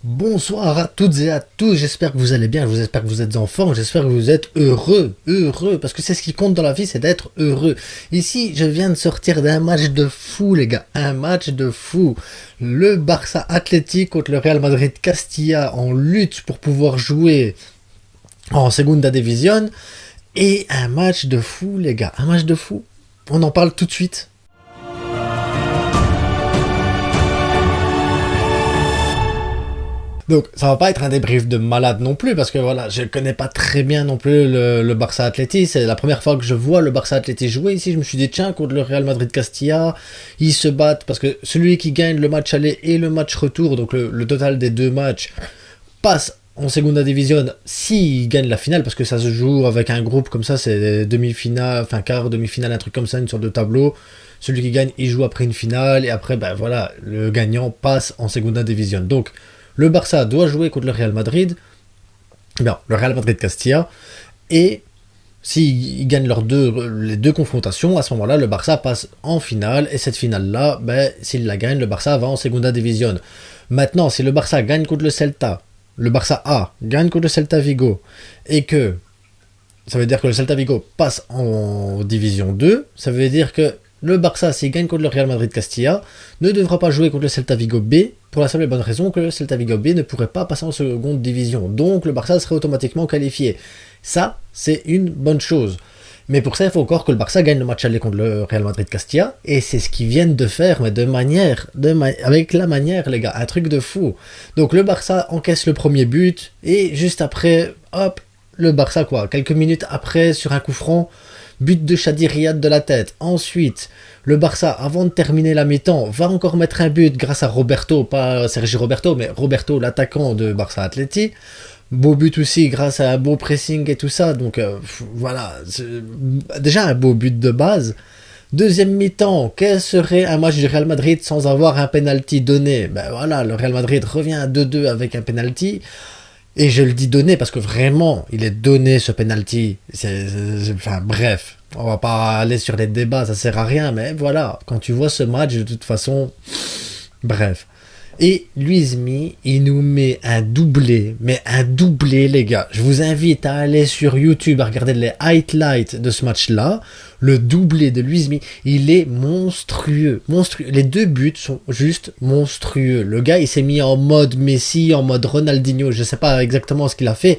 Bonsoir à toutes et à tous, j'espère que vous allez bien, j'espère que vous êtes en forme, j'espère que vous êtes heureux, parce que c'est ce qui compte dans la vie, c'est d'être heureux. Ici, je viens de sortir d'un match de fou, les gars, un match de fou. Le Barça Athletic contre le Real Madrid Castilla en lutte pour pouvoir jouer en Segunda División, et un match de fou, les gars, un match de fou. On en parle tout de suite. Donc ça va pas être un débrief de malade non plus parce que voilà, je connais pas très bien non plus le Barça Athletic. C'est la première fois que je vois le Barça Athletic jouer ici. Je me suis dit tiens, contre le Real Madrid Castilla, ils se battent parce que celui qui gagne le match aller et le match retour, donc le total des deux matchs, passe en Segunda División s'il gagne la finale, parce que ça se joue avec un groupe comme ça, c'est demi-finale, enfin quart, demi-finale, un truc comme ça, une sorte de tableau. Celui qui gagne, il joue après une finale et après ben voilà, le gagnant passe en Segunda División. Donc le Barça doit jouer contre le Real Madrid, bien, le Real Madrid Castilla, et s'ils gagnent les deux confrontations, à ce moment-là, le Barça passe en finale, et cette finale-là, ben, s'il la gagne, le Barça va en Segunda División. Maintenant, si le Barça gagne contre le Celta, le Barça A gagne contre le Celta Vigo, et que ça veut dire que le Celta Vigo passe en Division 2, ça veut dire que le Barça, s'il gagne contre le Real Madrid Castilla, ne devra pas jouer contre le Celta Vigo B, pour la simple et bonne raison que le Celta Vigo B ne pourrait pas passer en seconde division. Donc le Barça serait automatiquement qualifié. Ça, c'est une bonne chose. Mais pour ça, il faut encore que le Barça gagne le match aller contre le Real Madrid Castilla, et c'est ce qu'ils viennent de faire, mais avec la manière, les gars, un truc de fou. Donc le Barça encaisse le premier but, et juste après, hop, le Barça, quelques minutes après, sur un coup franc, but de Chadi Riyad de la tête. Ensuite, le Barça, avant de terminer la mi-temps, va encore mettre un but grâce à Roberto, pas Sergi Roberto, mais Roberto, l'attaquant de Barça Athletic. Beau but aussi grâce à un beau pressing et tout ça. Donc voilà, déjà un beau but de base. Deuxième mi-temps, quel serait un match du Real Madrid sans avoir un penalty donné? Ben voilà, le Real Madrid revient à 2-2 avec un penalty. Et je le dis donné parce que vraiment, il est donné ce penalty. Enfin bref, on va pas aller sur les débats, ça sert à rien. Mais voilà, quand tu vois ce match, de toute façon, bref. Et Luismi, il nous met un doublé, mais un doublé, les gars. Je vous invite à aller sur YouTube à regarder les highlights de ce match-là. Le doublé de Luismi, il est monstrueux. Monstrueux. Les deux buts sont juste monstrueux. Le gars, il s'est mis en mode Messi, en mode Ronaldinho. Je sais pas exactement ce qu'il a fait.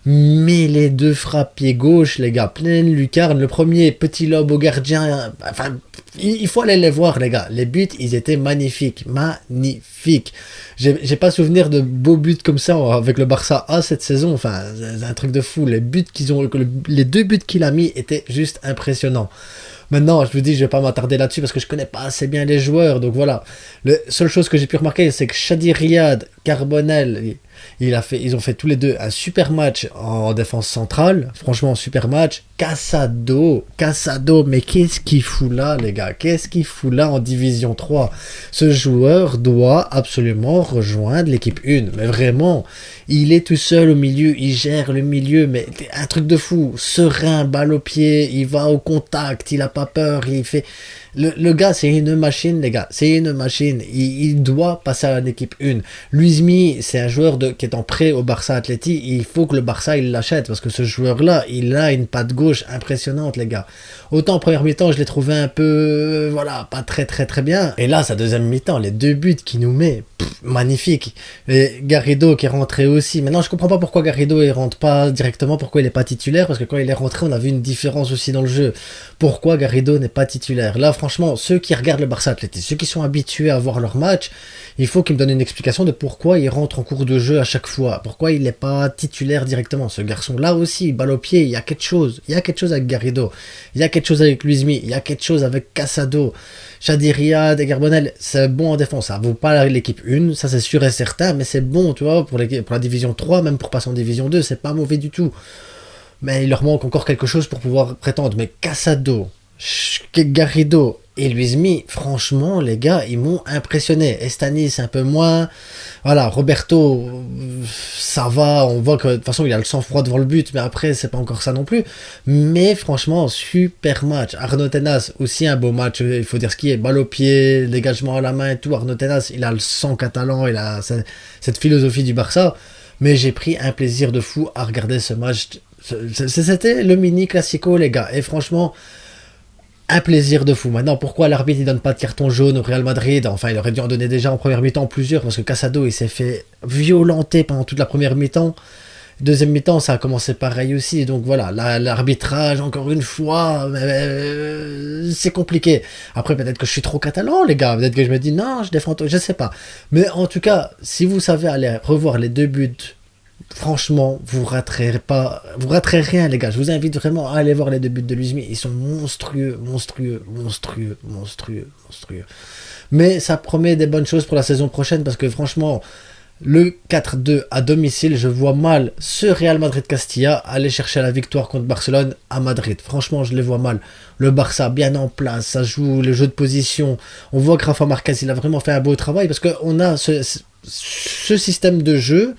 Mais les deux frappes pied gauche, les gars, pleine lucarne. Le premier, petit lob au gardien. Enfin, il faut aller les voir, les gars. Les buts, ils étaient magnifiques. Magnifiques. J'ai pas souvenir de beaux buts comme ça avec le Barça A cette saison. Enfin, c'est un truc de fou. Les deux buts qu'il a mis étaient juste impressionnants. Maintenant, je vous dis, je vais pas m'attarder là-dessus parce que je connais pas assez bien les joueurs. Donc voilà. La seule chose que j'ai pu remarquer, c'est que Chadi Riyad, Carbonel, ils ont fait tous les deux un super match en défense centrale. Franchement, super match. Casado, mais qu'est-ce qu'il fout là, les gars? Qu'est-ce qu'il fout là en Division 3? Ce joueur doit absolument rejoindre l'équipe 1. Mais vraiment, il est tout seul au milieu, il gère le milieu, mais un truc de fou. Serein, balle au pied, il va au contact, il a pas peur, il fait... Le gars, c'est une machine, les gars. C'est une machine. Il doit passer à l'équipe 1. Luismi, c'est un joueur qui est en prêt au Barça Athletic. Il faut que le Barça, il l'achète. Parce que ce joueur-là, il a une patte gauche impressionnante, les gars. Autant en première mi-temps, je l'ai trouvé un peu... Voilà, pas très très très bien. Et là, sa deuxième mi-temps, les deux buts qu'il nous met, magnifique. Et Garrido qui est rentré aussi. Maintenant, je comprends pas pourquoi Garrido, il rentre pas directement. Pourquoi il est pas titulaire. Parce que quand il est rentré, on a vu une différence aussi dans le jeu. Pourquoi Garrido n'est pas titulaire? Là, franchement, ceux qui regardent le Barça Athletic, ceux qui sont habitués à voir leur match, il faut qu'ils me donnent une explication de pourquoi il rentre en cours de jeu à chaque fois, pourquoi il n'est pas titulaire directement. Ce garçon-là aussi, balle au pied, il y a quelque chose avec Garrido, il y a quelque chose avec Luismi, il y a quelque chose avec Casado, Chadi Riyad et Carbonel, c'est bon en défense, ça vaut pas l'équipe 1, ça c'est sûr et certain, mais c'est bon, tu vois, pour la division 3, même pour passer en division 2, c'est pas mauvais du tout. Mais il leur manque encore quelque chose pour pouvoir prétendre. Mais Casado, Garrido et Luismi, franchement, les gars, ils m'ont impressionné. Estanis, un peu moins. Voilà, Roberto, ça va, on voit que de toute façon il a le sang-froid devant le but, mais après c'est pas encore ça non plus. Mais franchement, super match. Arnaud Tenas, aussi un beau match, il faut dire ce qui est, balle au pied, dégagement à la main et tout. Arnaud Tenas, il a le sang catalan, il a cette philosophie du Barça. Mais j'ai pris un plaisir de fou à regarder ce match. C'était le mini classico, les gars. Et franchement, un plaisir de fou. Maintenant, pourquoi l'arbitre il donne pas de carton jaune au Real Madrid? Enfin, il aurait dû en donner déjà en première mi-temps plusieurs, parce que Casado il s'est fait violenter pendant toute la première mi-temps. Deuxième mi-temps, ça a commencé pareil aussi. Donc voilà, l'arbitrage, encore une fois, c'est compliqué. Après, peut-être que je suis trop catalan, les gars. Peut-être que je me dis non, je défends, je sais pas. Mais en tout cas, si vous savez aller revoir les deux buts, franchement, vous raterez pas, vous raterez rien, les gars. Je vous invite vraiment à aller voir les deux buts de Luismi. Ils sont monstrueux, monstrueux, monstrueux, monstrueux, monstrueux. Mais ça promet des bonnes choses pour la saison prochaine parce que franchement, le 4-2 à domicile, je vois mal ce Real Madrid-Castilla aller chercher la victoire contre Barcelone à Madrid. Franchement, je les vois mal. Le Barça bien en place, ça joue le jeu de position. On voit que Rafa Marquez, il a vraiment fait un beau travail parce qu'on a ce système de jeu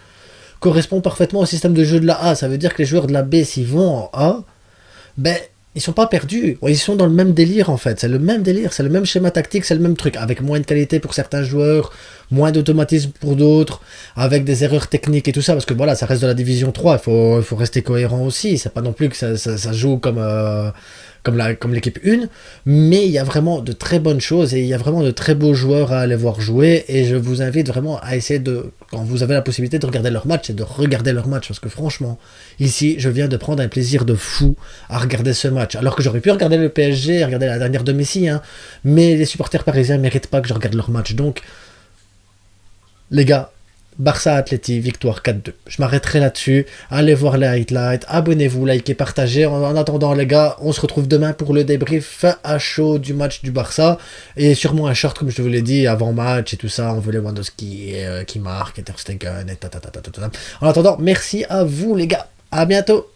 correspond parfaitement au système de jeu de la A. Ça veut dire que les joueurs de la B, s'ils vont en A, ben, ils sont pas perdus. Ils sont dans le même délire, en fait. C'est le même délire, c'est le même schéma tactique, c'est le même truc. Avec moins de qualité pour certains joueurs, moins d'automatisme pour d'autres, avec des erreurs techniques et tout ça. Parce que voilà, ça reste de la division 3. Il faut rester cohérent aussi. C'est pas non plus que ça joue comme l'équipe 1, mais il y a vraiment de très bonnes choses et il y a vraiment de très beaux joueurs à aller voir jouer et je vous invite vraiment à essayer de, quand vous avez la possibilité de regarder leur match, et de regarder leur match parce que franchement, ici, je viens de prendre un plaisir de fou à regarder ce match, alors que j'aurais pu regarder le PSG, regarder la dernière de Messi, hein, mais les supporters parisiens ne méritent pas que je regarde leur match, donc les gars, Barça Atleti, victoire 4-2. Je m'arrêterai là-dessus. Allez voir les highlights, abonnez-vous, likez, partagez. En attendant, les gars, on se retrouve demain pour le débrief à chaud du match du Barça. Et sûrement un short, comme je vous l'ai dit, avant match et tout ça. On veut Lewandowski qui marque, et Ter Stegen, et ta. En attendant, merci à vous, les gars. À bientôt.